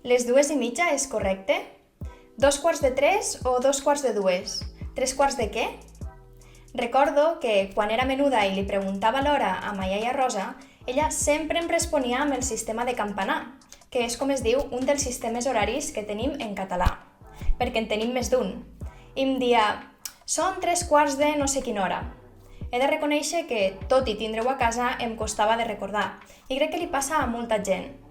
Les 2:30 és correcte? 2:45 o 2:45? 3/4 què? Recordo que quan era menuda i li preguntava l'hora a ma iaia Rosa, ella sempre em responia amb el sistema de campanar, que és com es diu un dels sistemes horaris que tenim en català, perquè en tenim més d'un. I em dia, són 3/4 de no sé quina hora. He de reconèixer que, tot i tindre-ho a casa, em costava de recordar, i crec que li passa a molta gent.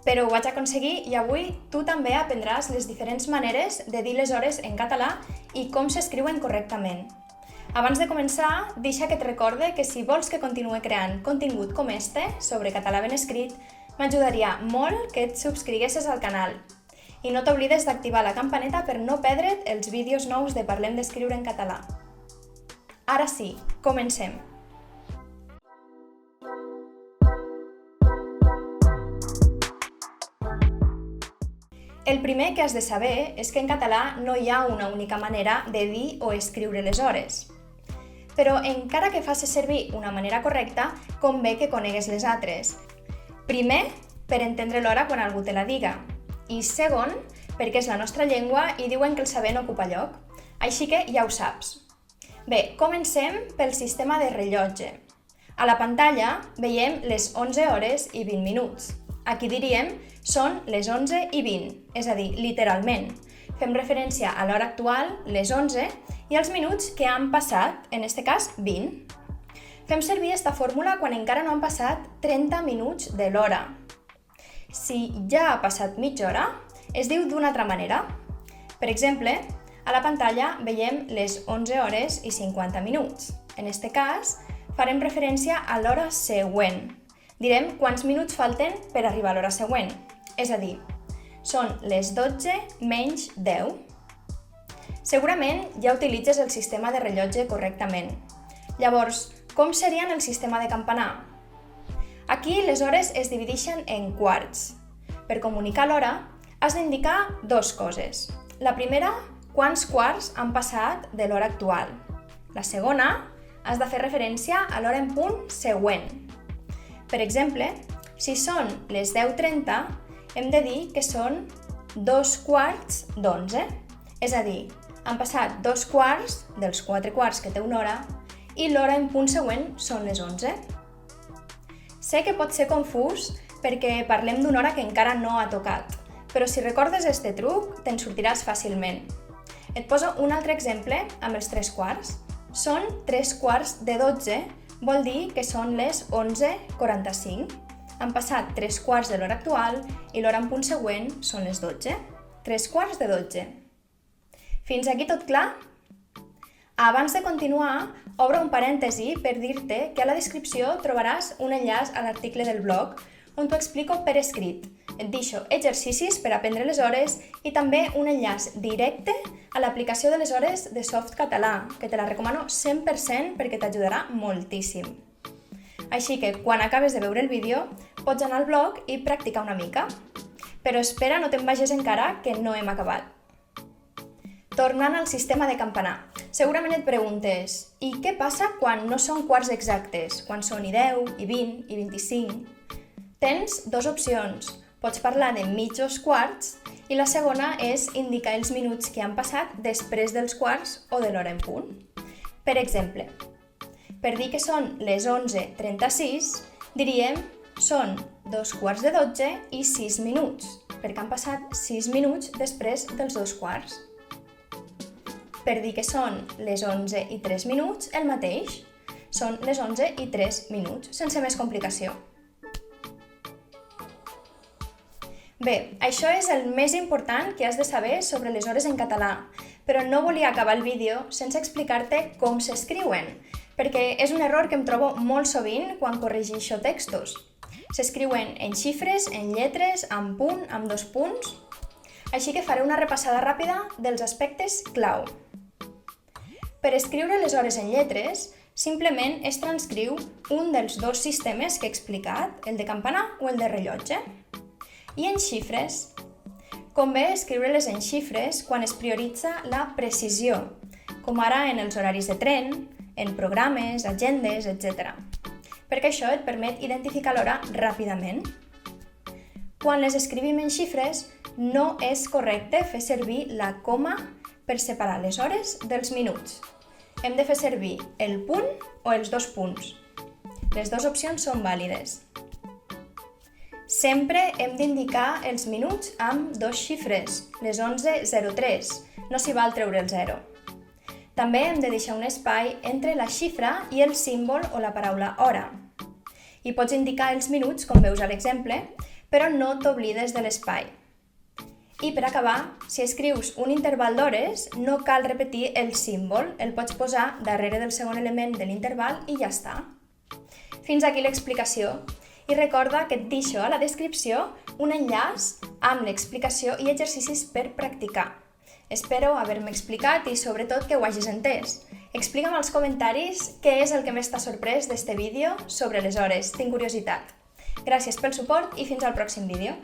Però ho vaig aconseguir i avui tu també aprendràs les diferents maneres de dir les hores en català i com s'escriuen correctament. Abans de començar, deixa que et recorde que si vols que continuï creant contingut com este, sobre català ben escrit, m'ajudaria molt que et subscriguessis al canal. I no t'oblides d'activar la campaneta per no perdre't els vídeos nous de Parlem d'Escriure en català. Ara sí, comencem! El primer que has de saber és que en català no hi ha una única manera de dir o escriure les hores. Però encara que facis servir una manera correcta, convé que conegues les altres. Primer, per entendre l'hora quan algú te la diga. I segon, perquè és la nostra llengua i diuen que el saber no ocupa lloc. Així que ja ho saps. Bé, comencem pel sistema de rellotge. A la pantalla veiem les 11:20. Aquí diríem són les 11:20, és a dir, literalment. Fem referència a l'hora actual, les 11, i als minuts que han passat, en aquest cas 20. Fem servir aquesta fórmula quan encara no han passat 30 minuts de l'hora. Si ja ha passat mitja hora, es diu d'una altra manera. Per exemple, a la pantalla veiem les 11:50. En aquest cas, farem referència a l'hora següent. Direm quants minuts falten per arribar a l'hora següent. És a dir, són les 12:10. Segurament ja utilitzes el sistema de rellotge correctament. Llavors, com serien el sistema de campanar? Aquí les hores es divideixen en quarts. Per comunicar l'hora, has d'indicar dues coses. La primera, quants quarts han passat de l'hora actual. La segona, has de fer referència a l'hora en punt següent. Per exemple, si són les 10:30, hem de dir que són 2/4 És a dir, han passat 2/4 dels 4/4 que té una hora i l'hora en punt següent són les 11. Sé que pot ser confús perquè parlem d'una hora que encara no ha tocat, però si recordes este truc, te'n sortiràs fàcilment. Et poso un altre exemple amb els 3/4. Són 3/4 vol dir que són les 11:45. Han passat 3/4 de l'hora actual i l'hora en punt següent són les 12. 3/4. Fins aquí tot clar? Abans de continuar, obro un parèntesi per dir-te que a la descripció trobaràs un enllaç a l'article del blog on t'ho explico per escrit. Et deixo exercicis per aprendre les hores i també un enllaç directe a l'aplicació de les hores de Softcatalà, que te la recomano 100% perquè t'ajudarà moltíssim. Així que, quan acabes de veure el vídeo, pots anar al blog i practicar una mica. Però espera, no te'n vagis encara, que no hem acabat. Tornant al sistema de campanar, segurament et preguntes i què passa quan no són quarts exactes, quan són i 10, i 20, i 25? Tens dues opcions. Pots parlar de mitjos quarts i la segona és indicar els minuts que han passat després dels quarts o de l'hora en punt. Per exemple, per dir que són les 11:36, diríem són 2/4 i 6 minuts, perquè han passat 6 minuts després dels 2/4. Per dir que són les 11:03, el mateix. Són les 11:03, sense més complicació. Bé, això és el més important que has de saber sobre les hores en català, però no volia acabar el vídeo sense explicar-te com s'escriuen, perquè és un error que em trobo molt sovint quan corregeixo textos. S'escriuen en xifres, en lletres, amb punt, amb 2 punts. Així que faré una repassada ràpida dels aspectes clau. Per escriure les hores en lletres, simplement es transcriu un dels dos sistemes que he explicat, el de campanar o el de rellotge. I en xifres, convé escriure-les en xifres quan es prioritza la precisió, com ara en els horaris de tren, en programes, agendes, etc. Perquè això et permet identificar l'hora ràpidament. Quan les escrivim en xifres, no és correcte fer servir la coma per separar les hores dels minuts. Hem de fer servir el punt o els dos punts. Les dues opcions són vàlides. Sempre hem d'indicar els minuts amb dos xifres, les 11:03, no s'hi val treure el 0. També hem de deixar un espai entre la xifra i el símbol o la paraula hora. I pots indicar els minuts, com veus a l'exemple, però no t'oblides de l'espai. I per acabar, si escrius un interval d'hores, no cal repetir el símbol, el pots posar darrere del segon element de l'interval i ja està. Fins aquí l'explicació. I recorda que et deixo a la descripció un enllaç amb l'explicació i exercicis per practicar. Espero haver-me explicat i sobretot que ho hagis entès. Explica'm als comentaris què és el que més t'ha sorprès d'este vídeo sobre les hores. Tinc curiositat. Gràcies pel suport i fins al pròxim vídeo.